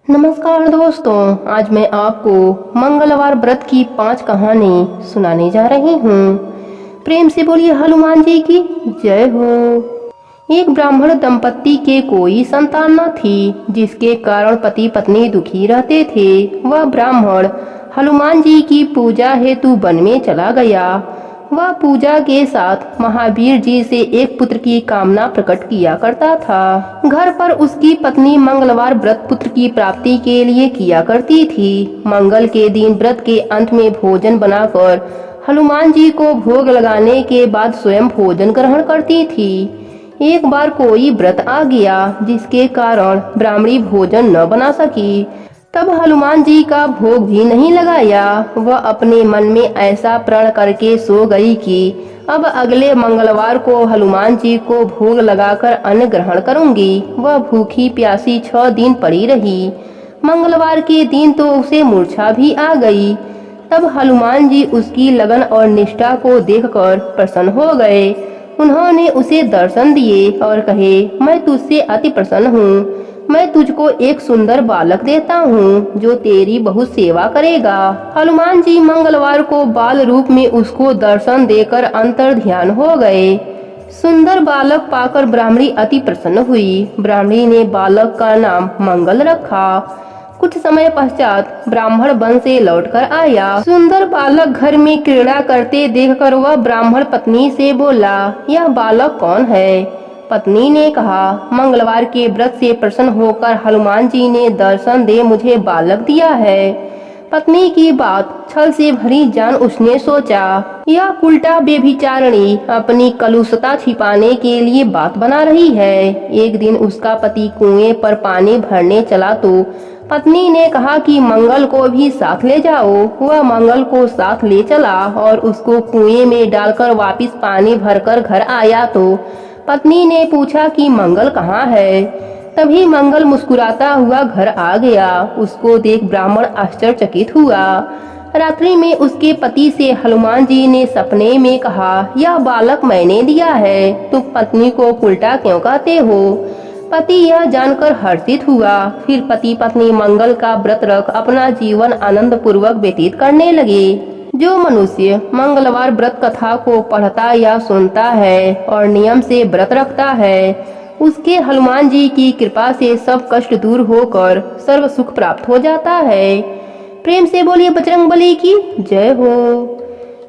नमस्कार दोस्तों, आज मैं आपको मंगलवार व्रत की 5 कहानी सुनाने जा रही हूँ। प्रेम से बोलिए हनुमान जी की जय हो। एक ब्राह्मण दंपत्ति के कोई संतान न थी, जिसके कारण पति पत्नी दुखी रहते थे। वह ब्राह्मण हनुमान जी की पूजा हेतु वन में चला गया। वह पूजा के साथ महावीर जी से एक पुत्र की कामना प्रकट किया करता था। घर पर उसकी पत्नी मंगलवार व्रत पुत्र की प्राप्ति के लिए किया करती थी। मंगल के दिन व्रत के अंत में भोजन बनाकर हनुमान जी को भोग लगाने के बाद स्वयं भोजन ग्रहण करती थी। एक बार कोई व्रत आ गया, जिसके कारण ब्राह्मणी भोजन न बना सकी। तब हनुमान जी का भोग भी नहीं लगाया। वह अपने मन में ऐसा प्रण करके सो गई कि अब अगले मंगलवार को हनुमान जी को भोग लगाकर अन्न ग्रहण करूंगी। वह भूखी प्यासी 6 दिन पड़ी रही। मंगलवार के दिन तो उसे मूर्छा भी आ गई। तब हनुमान जी उसकी लगन और निष्ठा को देखकर प्रसन्न हो गए। उन्होंने उसे दर्शन दिए और कहे, मैं तुझसे अति प्रसन्न हूँ। मैं तुझको एक सुंदर बालक देता हूँ, जो तेरी बहुत सेवा करेगा। हनुमान जी मंगलवार को बाल रूप में उसको दर्शन देकर अंतर ध्यान हो गए। सुंदर बालक पाकर ब्राह्मणी अति प्रसन्न हुई। ब्राह्मणी ने बालक का नाम मंगल रखा। कुछ समय पश्चात ब्राह्मण वन से लौटकर आया। सुंदर बालक घर में क्रीड़ा करते देखकर वह ब्राह्मण पत्नी से बोला, यह बालक कौन है? पत्नी ने कहा, मंगलवार के व्रत से प्रसन्न होकर हनुमान जी ने दर्शन दे मुझे बालक दिया है। पत्नी की बात छल से भरी जान उसने सोचा, यह उल्टा बेभिचारणी अपनी कलुषता छिपाने के लिए बात बना रही है। एक दिन उसका पति कुएं पर पानी भरने चला तो पत्नी ने कहा कि मंगल को भी साथ ले जाओ। वह मंगल को साथ ले चला और उसको कुएं में डालकर वापस पानी भरकर घर आया तो पत्नी ने पूछा कि मंगल कहाँ है। तभी मंगल मुस्कुराता हुआ घर आ गया। उसको देख ब्राह्मण आश्चर्यचकित हुआ। रात्रि में उसके पति से हनुमान जी ने सपने में कहा, यह बालक मैंने दिया है, तुम पत्नी को उल्टा क्यों कहते हो? पति यह जानकर हर्षित हुआ। फिर पति पत्नी मंगल का व्रत रख अपना जीवन आनंद पूर्वक व्यतीत करने लगे। जो मनुष्य मंगलवार व्रत कथा को पढ़ता या सुनता है और नियम से व्रत रखता है, उसके हनुमान जी की कृपा से सब कष्ट दूर होकर सर्व सुख प्राप्त हो जाता है। प्रेम से बोलिए बजरंगबली की जय हो।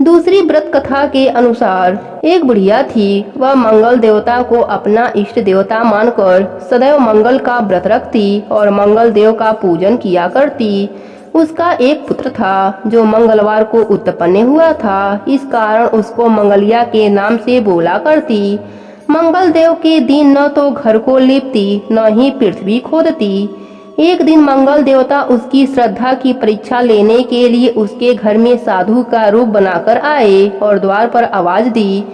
दूसरी व्रत कथा के अनुसार एक बुढ़िया थी। वह मंगल देवता को अपना इष्ट देवता मानकर सदैव मंगल का व्रत रखती और मंगल देव का पूजन किया करती। उसका एक पुत्र था, जो मंगलवार को उत्पन्न हुआ था। इस कारण उसको मंगलिया के नाम से बोला करती। मंगल देव के दिन न तो घर को लीपती, न ही पृथ्वी खोदती। एक दिन मंगल देवता उसकी श्रद्धा की परीक्षा लेने के लिए उसके घर में साधु का रूप बनाकर आए और द्वार पर आवाज दी।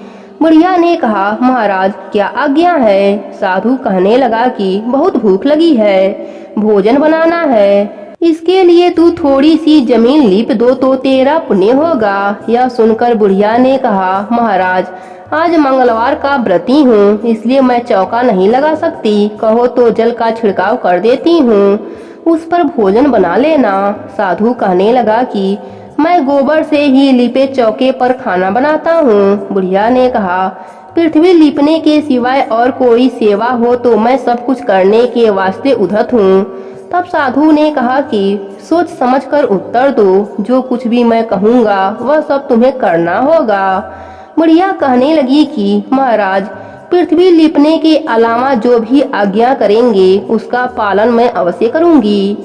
बुढ़िया ने कहा, महाराज क्या आज्ञा है? साधु कहने लगा कि बहुत भूख लगी है, भोजन बनाना है। इसके लिए तू थोड़ी सी जमीन लीप दो तो तेरा पुण्य होगा। यह सुनकर बुढ़िया ने कहा, महाराज आज मंगलवार का व्रती हूँ, इसलिए मैं चौका नहीं लगा सकती। कहो तो जल का छिड़काव कर देती हूँ, उस पर भोजन बना लेना। साधु कहने लगा कि मैं गोबर से ही लिपे चौके पर खाना बनाता हूँ। बुढ़िया ने कहा, पृथ्वी लिपने के सिवाय और कोई सेवा हो तो मैं सब कुछ करने के वास्ते उद्धत हूँ। तब साधु ने कहा कि सोच समझकर उत्तर दो, जो कुछ भी मैं कहूँगा वह सब तुम्हें करना होगा। बुढ़िया कहने लगी कि महाराज पृथ्वी लिपने के अलावा जो भी आज्ञा करेंगे उसका पालन मैं अवश्य करूंगी।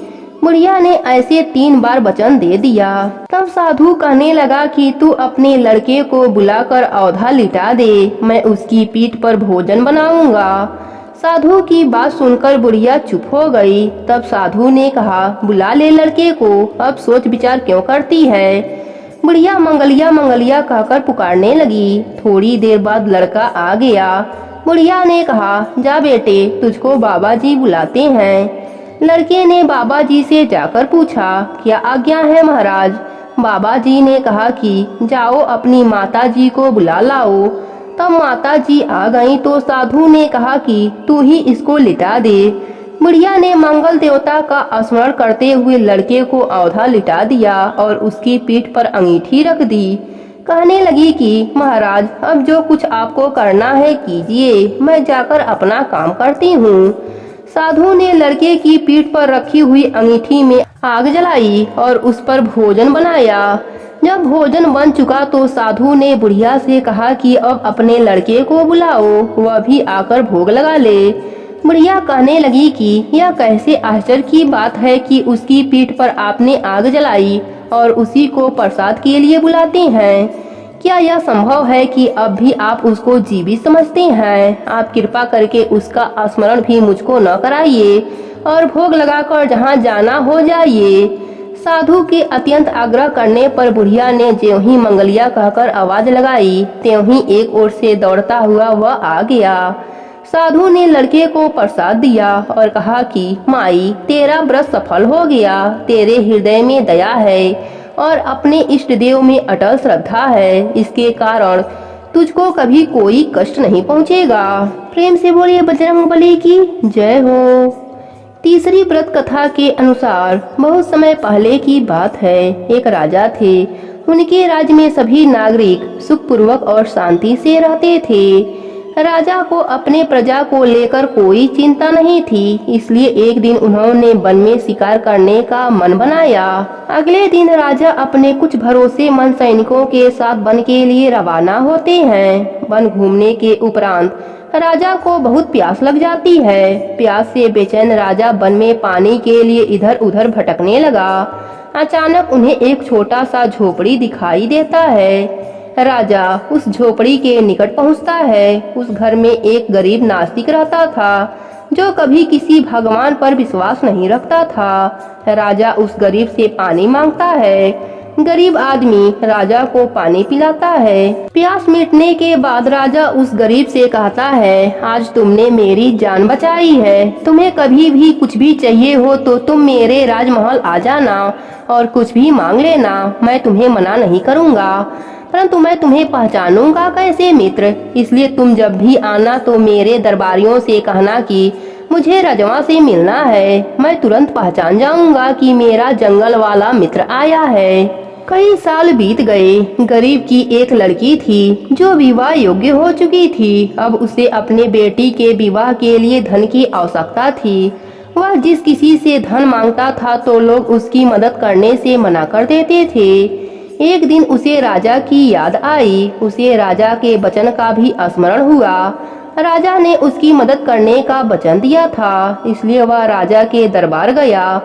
बुढ़िया ने ऐसे 3 बार वचन दे दिया। तब साधु कहने लगा कि तू अपने लड़के को बुलाकर औधा लिटा दे, मैं उसकी पीठ पर भोजन बनाऊंगा। साधु की बात सुनकर बुढ़िया चुप हो गई। तब साधु ने कहा, बुला ले लड़के को, अब सोच विचार क्यों करती है? बुढ़िया मंगलिया मंगलिया कहकर पुकारने लगी। थोड़ी देर बाद लड़का आ गया। बुढ़िया ने कहा, जा बेटे, तुझको बाबा जी बुलाते हैं। लड़के ने बाबा जी से जाकर पूछा, क्या आज्ञा है महाराज? बाबा जी ने कहा कि जाओ अपनी माता जी को बुला लाओ। तब माता जी आ गईं तो साधु ने कहा कि तू ही इसको लिटा दे। बुढ़िया ने मंगल देवता का स्मरण करते हुए लड़के को औधा लिटा दिया और उसकी पीठ पर अंगीठी रख दी। कहने लगी कि महाराज, अब जो कुछ आपको करना है कीजिए, मैं जाकर अपना काम करती हूँ। साधु ने लड़के की पीठ पर रखी हुई अंगीठी में आग जलाई और उस पर भोजन बनाया। जब भोजन बन चुका तो साधु ने बुढ़िया से कहा कि अब अपने लड़के को बुलाओ, वह भी आकर भोग लगा ले। बुढ़िया कहने लगी कि यह कैसे आश्चर्य की बात है कि उसकी पीठ पर आपने आग जलाई और उसी को प्रसाद के लिए बुलाते हैं। क्या यह संभव है कि अब भी आप उसको जीवित समझते हैं? आप कृपा करके उसका स्मरण भी मुझको न कराइए और भोग लगाकर जहाँ जाना हो जाइए। साधु के अत्यंत आग्रह करने पर बुढ़िया ने ज्यों ही मंगलिया कहकर आवाज लगाई, त्यों ही एक ओर से दौड़ता हुआ वह आ गया। साधु ने लड़के को प्रसाद दिया और कहा कि माई, तेरा व्रत सफल हो गया। तेरे हृदय में दया है और अपने इष्ट देव में अटल श्रद्धा है, इसके कारण तुझको कभी कोई कष्ट नहीं पहुंचेगा। प्रेम से बोलिए बजरंगबली की जय हो। तीसरी व्रत कथा के अनुसार बहुत समय पहले की बात है। एक राजा थे। उनके राज्य में सभी नागरिक सुखपूर्वक और शांति से रहते थे। राजा को अपने प्रजा को लेकर कोई चिंता नहीं थी, इसलिए एक दिन उन्होंने वन में शिकार करने का मन बनाया। अगले दिन राजा अपने कुछ भरोसेमंद सैनिकों के साथ वन के लिए रवाना होते हैं। वन घूमने के उपरांत राजा को बहुत प्यास लग जाती है। प्यास से बेचैन राजा वन में पानी के लिए इधर उधर भटकने लगा। अचानक उन्हें एक छोटा सा झोपड़ी दिखाई देता है। राजा उस झोपड़ी के निकट पहुंचता है। उस घर में एक गरीब नास्तिक रहता था, जो कभी किसी भगवान पर विश्वास नहीं रखता था। राजा उस गरीब से पानी मांगता है। गरीब आदमी राजा को पानी पिलाता है। प्यास मिटने के बाद राजा उस गरीब से कहता है, आज तुमने मेरी जान बचाई है। तुम्हें कभी भी कुछ भी चाहिए हो तो तुम मेरे राजमहल आ जाना और कुछ भी मांग लेना, मैं तुम्हें मना नहीं करूँगा। परंतु मैं तुम्हें पहचानूंगा कैसे मित्र? इसलिए तुम जब भी आना तो मेरे दरबारियों से कहना कि मुझे रजवा से मिलना है। मैं तुरंत पहचान जाऊंगा कि मेरा जंगल वाला मित्र आया है। कई साल बीत गए। गरीब की एक लड़की थी जो विवाह योग्य हो चुकी थी। अब उसे अपने बेटी के विवाह के लिए धन की आवश्यकता थी। वह जिस किसी से धन मांगता था तो लोग उसकी मदद करने से मना कर देते थे। एक दिन उसे राजा की याद आई। उसे राजा के वचन का भी स्मरण हुआ। राजा ने उसकी मदद करने का वचन दिया था, इसलिए वह राजा के दरबार गया।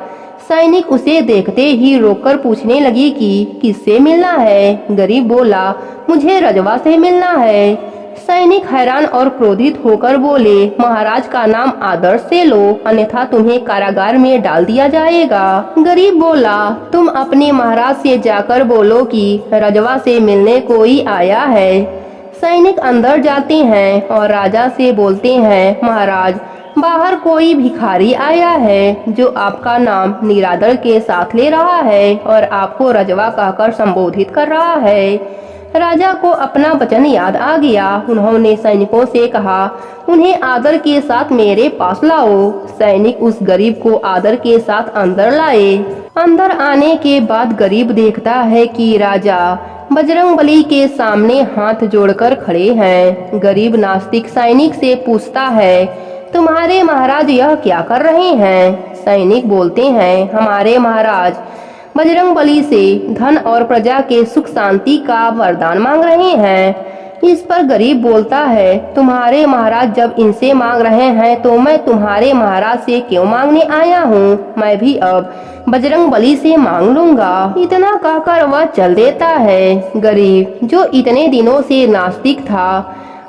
सैनिक उसे देखते ही रोककर पूछने लगी कि किससे मिलना है? गरीब बोला, मुझे रजवा से मिलना है। सैनिक हैरान और क्रोधित होकर बोले, महाराज का नाम आदर्श से लो, अन्यथा तुम्हें कारागार में डाल दिया जाएगा। गरीब बोला, तुम अपने महाराज से जाकर बोलो कि रजवा से मिलने कोई आया है। सैनिक अंदर जाते हैं और राजा से बोलते हैं, महाराज, बाहर कोई भिखारी आया है जो आपका नाम निरादर के साथ ले रहा है और आपको रजवा कहकर संबोधित कर रहा है। राजा को अपना वचन याद आ गया। उन्होंने सैनिकों से कहा, उन्हें आदर के साथ मेरे पास लाओ। सैनिक उस गरीब को आदर के साथ अंदर लाए। अंदर आने के बाद गरीब देखता है कि राजा बजरंगबली के सामने हाथ जोड़कर खड़े हैं। गरीब नास्तिक सैनिक से पूछता है, तुम्हारे महाराज यह क्या कर रहे हैं? सैनिक बोलते हैं, हमारे महाराज बजरंगबली से धन और प्रजा के सुख शांति का वरदान मांग रहे हैं। इस पर गरीब बोलता है, तुम्हारे महाराज जब इनसे मांग रहे हैं तो मैं तुम्हारे महाराज से क्यों मांगने आया हूँ? मैं भी अब बजरंगबली से मांग लूंगा। इतना कहकर वह चल देता है। गरीब, जो इतने दिनों से नास्तिक था,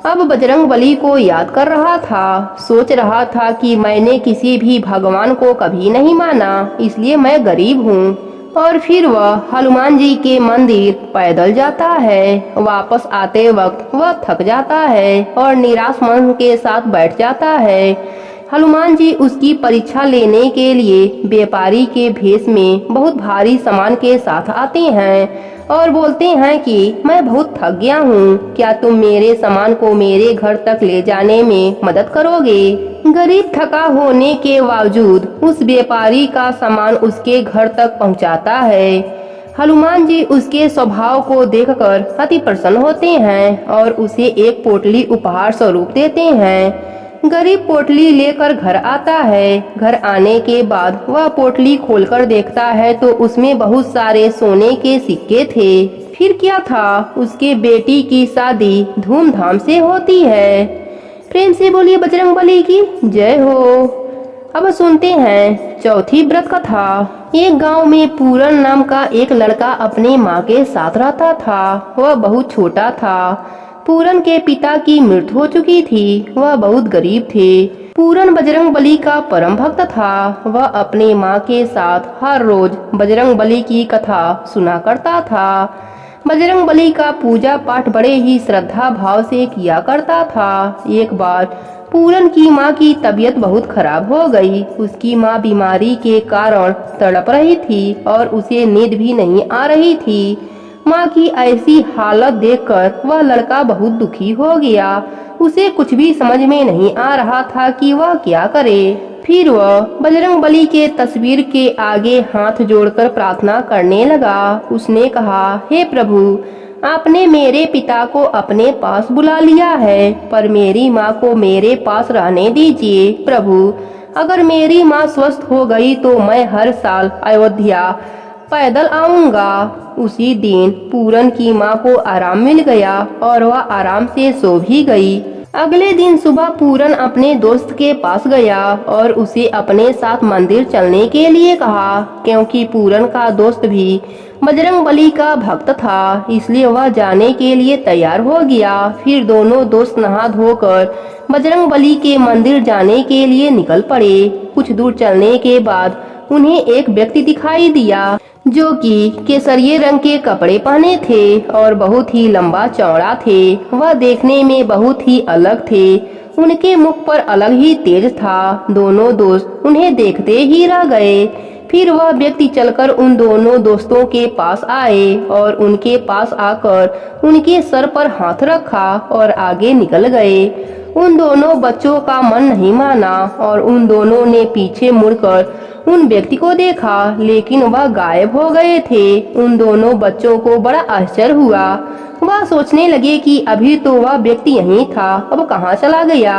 अब बजरंगबली को याद कर रहा था। सोच रहा था कि मैंने किसी भी भगवान को कभी नहीं माना, इसलिए मैं गरीब हूँ। और फिर वह हनुमान जी के मंदिर पैदल जाता है। वापस आते वक्त वह थक जाता है और निराश मन के साथ बैठ जाता है। हनुमान जी उसकी परीक्षा लेने के लिए व्यापारी के भेष में बहुत भारी सामान के साथ आते हैं और बोलते हैं कि मैं बहुत थक गया हूँ, क्या तुम मेरे सामान को मेरे घर तक ले जाने में मदद करोगे। गरीब थका होने के बावजूद उस व्यापारी का सामान उसके घर तक पहुँचाता है। हनुमान जी उसके स्वभाव को देखकर अति प्रसन्न होते हैं और उसे एक पोटली उपहार स्वरूप देते हैं। गरीब पोटली लेकर घर आता है। घर आने के बाद वह पोटली खोलकर देखता है तो उसमें बहुत सारे सोने के सिक्के थे। फिर क्या था, उसके बेटी की शादी धूमधाम से होती है। प्रेम से बोलिए बजरंगबली की जय हो। अब सुनते हैं चौथी व्रत कथा। एक गांव में पूरन नाम का एक लड़का अपनी माँ के साथ रहता था। वह बहुत छोटा था। पूरन के पिता की मृत्यु हो चुकी थी। वह बहुत गरीब थे। पूरन बजरंगबली का परम भक्त था। वह अपनी माँ के साथ हर रोज बजरंगबली की कथा सुना करता था। बजरंगबली का पूजा पाठ बड़े ही श्रद्धा भाव से किया करता था। एक बार पूरन की माँ की तबीयत बहुत खराब हो गई। उसकी माँ बीमारी के कारण तड़प रही थी और उसे नींद भी नहीं आ रही थी। माँ की ऐसी हालत देखकर वह लड़का बहुत दुखी हो गया। उसे कुछ भी समझ में नहीं आ रहा था कि वह क्या करे। फिर वह बजरंगबली के तस्वीर के आगे हाथ जोड़कर प्रार्थना करने लगा। उसने कहा, हे प्रभु, आपने मेरे पिता को अपने पास बुला लिया है, पर मेरी माँ को मेरे पास रहने दीजिए। प्रभु, अगर मेरी माँ स्वस्थ हो गई तो मैं हर साल अयोध्या पैदल आऊंगा। उसी दिन पूरन की माँ को आराम मिल गया और वह आराम से सो भी गई। अगले दिन सुबह पूरन अपने दोस्त के पास गया और उसे अपने साथ मंदिर चलने के लिए कहा, क्योंकि पूरन का दोस्त भी बजरंगबली का भक्त था, इसलिए वह जाने के लिए तैयार हो गया। फिर दोनों दोस्त नहा धोकर बजरंगबली के मंदिर जाने के लिए निकल पड़े। कुछ दूर चलने के बाद उन्हें एक व्यक्ति दिखाई दिया जो कि केसरिये रंग के कपड़े पहने थे और बहुत ही लंबा चौड़ा थे। वह देखने में बहुत ही अलग थे। उनके मुख पर अलग ही तेज था। दोनों दोस्त उन्हें देखते ही रह गए। फिर वह व्यक्ति चलकर उन दोनों दोस्तों के पास आए और उनके पास आकर उनके सर पर हाथ रखा और आगे निकल गए। उन दोनों बच्चों का मन नहीं माना और उन दोनों ने पीछे मुड़कर उन व्यक्ति को देखा, लेकिन वह गायब हो गए थे। उन दोनों बच्चों को बड़ा आश्चर्य हुआ। वह सोचने लगे कि अभी तो वह व्यक्ति यहीं था, अब कहाँ चला गया।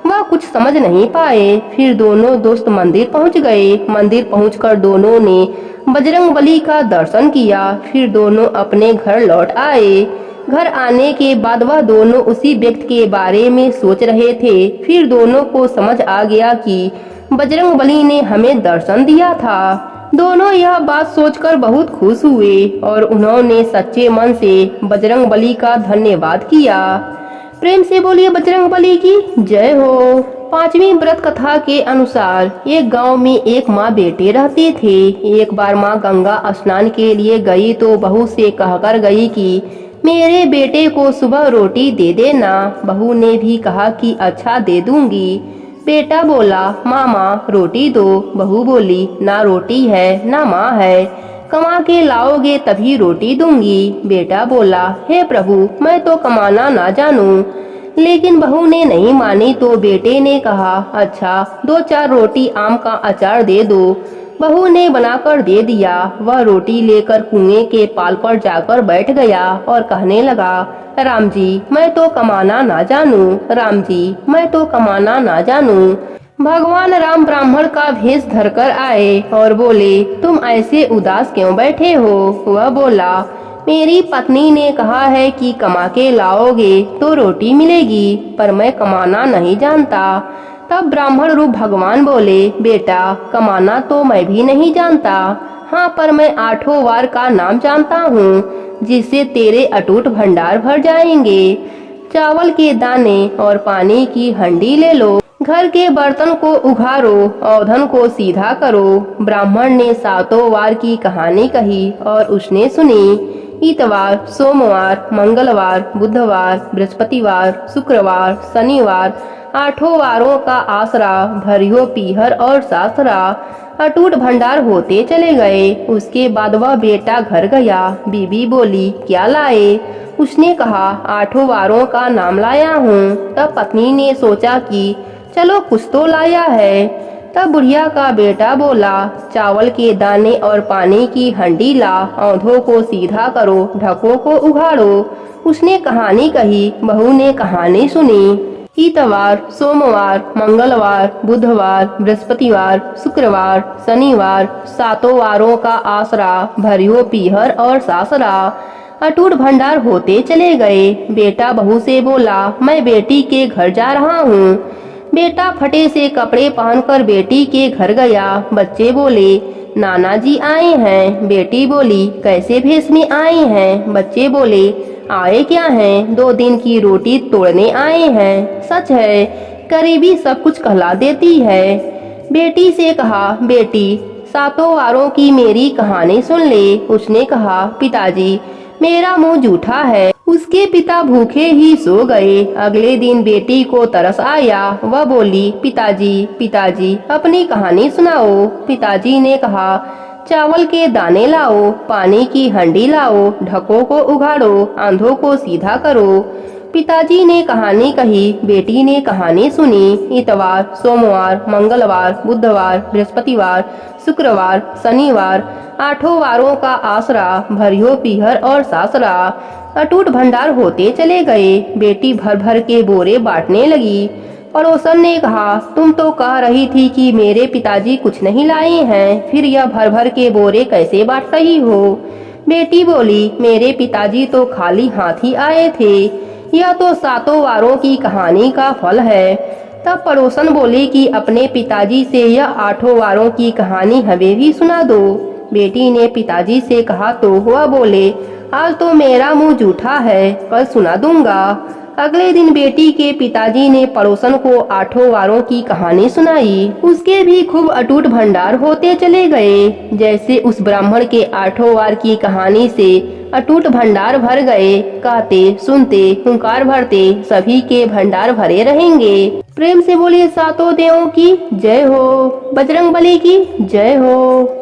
वह कुछ समझ नहीं पाए। फिर दोनों दोस्त मंदिर पहुँच गए। मंदिर पहुंचकर दोनों ने बजरंगबली का दर्शन किया। फिर दोनों अपने घर लौट आए। घर आने के बाद वह दोनों उसी व्यक्ति के बारे में सोच रहे थे। फिर दोनों को समझ आ गया कि बजरंगबली ने हमें दर्शन दिया था। दोनों यह बात सोचकर बहुत खुश हुए और उन्होंने सच्चे मन से बजरंगबली का धन्यवाद किया। प्रेम से बोलिए बजरंगबली की जय हो। पांचवी व्रत कथा के अनुसार एक गांव में एक माँ बेटे रहते थे। एक बार माँ गंगा स्नान के लिए गई तो बहू से कहकर गई कि मेरे बेटे को सुबह रोटी दे देना। बहू ने भी कहा कि अच्छा दे दूंगी। बेटा बोला, मामा रोटी दो। बहू बोली, ना रोटी है ना माँ है, कमा के लाओगे तभी रोटी दूंगी। बेटा बोला, हे प्रभु, मैं तो कमाना ना जानूं। लेकिन बहू ने नहीं मानी तो बेटे ने कहा, अच्छा 2-4 रोटी आम का अचार दे दो। बहू ने बनाकर दे दिया। वह रोटी लेकर कुएं के पाल पर जाकर बैठ गया और कहने लगा, राम जी, मैं तो कमाना ना जानूं। राम जी, मैं तो कमाना ना जानूं। भगवान राम ब्राह्मण का भेष धरकर आए और बोले, तुम ऐसे उदास क्यों बैठे हो। वह बोला, मेरी पत्नी ने कहा है कि कमा के लाओगे तो रोटी मिलेगी, पर मैं कमाना नहीं जानता। तब ब्राह्मण रूप भगवान बोले, बेटा, कमाना तो मैं भी नहीं जानता, हाँ, पर मैं 8 वार का नाम जानता हूँ जिससे तेरे अटूट भंडार भर जाएंगे। चावल के दाने और पानी की हंडी ले लो, घर के बर्तन को उघारो, औधन को सीधा करो। ब्राह्मण ने 7 वार की कहानी कही और उसने सुनी। इतवार, सोमवार, मंगलवार, बुधवार, बृहस्पतिवार, शुक्रवार, शनिवार, आठों वारों का आसरा, भरियो पीहर और सासरा, अटूट भंडार होते चले गए। उसके बाद वह बेटा घर गया। बीबी बोली, क्या लाए? उसने कहा, आठों वारों का नाम लाया हूँ। तब पत्नी ने सोचा कि चलो कुछ तो लाया है। तब बुढ़िया का बेटा बोला, चावल के दाने और पानी की हंडी ला, औंधों को सीधा करो, ढकों को उघाड़ो। उसने कहानी कही, बहू ने कहानी सुनी। इतवार, सोमवार, मंगलवार, बुधवार, बृहस्पतिवार, शुक्रवार, शनिवार, सातों वारों का आसरा, भरियो पीहर और सासरा, अटूट भंडार होते चले गए। बेटा बहू से बोला, मैं बेटी के घर जा रहा हूँ। बेटा फटे से कपड़े पहनकर बेटी के घर गया। बच्चे बोले, नाना जी आए हैं। बेटी बोली, कैसे भेष में आए हैं? बच्चे बोले, आए क्या हैं, 2 दिन की रोटी तोड़ने आए हैं। सच है, करीबी सब कुछ कहला देती है। बेटी से कहा, बेटी सातों वारों की मेरी कहानी सुन ले। उसने कहा, पिताजी मेरा मुंह जूठा है। उसके पिता भूखे ही सो गए। अगले दिन बेटी को तरस आया। वह बोली, पिताजी पिताजी अपनी कहानी सुनाओ। पिताजी ने कहा, चावल के दाने लाओ, पानी की हंडी लाओ, ढकों को उघाड़ो, आंधों को सीधा करो। पिताजी ने कहानी कही। बेटी ने कहानी सुनी। इतवार, सोमवार, मंगलवार, बुधवार, बृहस्पतिवार, शुक्रवार, शनिवार, आठों वारों का आसरा, भरियो पीहर और सासरा, अटूट भंडार होते चले गए। बेटी भर भर के बोरे बांटने लगी। पड़ोसन ने कहा, तुम तो कह रही थी कि मेरे पिताजी कुछ नहीं लाए हैं, फिर यह भर भर के बोरे कैसे बांट रही हो? बेटी बोली, मेरे पिताजी तो खाली हाथ ही आए थे। यह तो सातों वारों की कहानी का फल है। तब पड़ोसन बोले कि अपने पिताजी से यह आठों वारों की कहानी हमें भी सुना दो। बेटी ने पिताजी से कहा तो वह बोले, आज तो मेरा मुंह जूठा है, कल सुना दूंगा। अगले दिन बेटी के पिताजी ने पड़ोसन को आठों वारों की कहानी सुनाई। उसके भी खूब अटूट भंडार होते चले गए। जैसे उस ब्राह्मण के आठों वार की कहानी से अटूट भंडार भर गए। कहते सुनते हुंकार भरते सभी के भंडार भरे रहेंगे। प्रेम से बोलिए सातों देवों की जय हो, बजरंगबली की जय हो।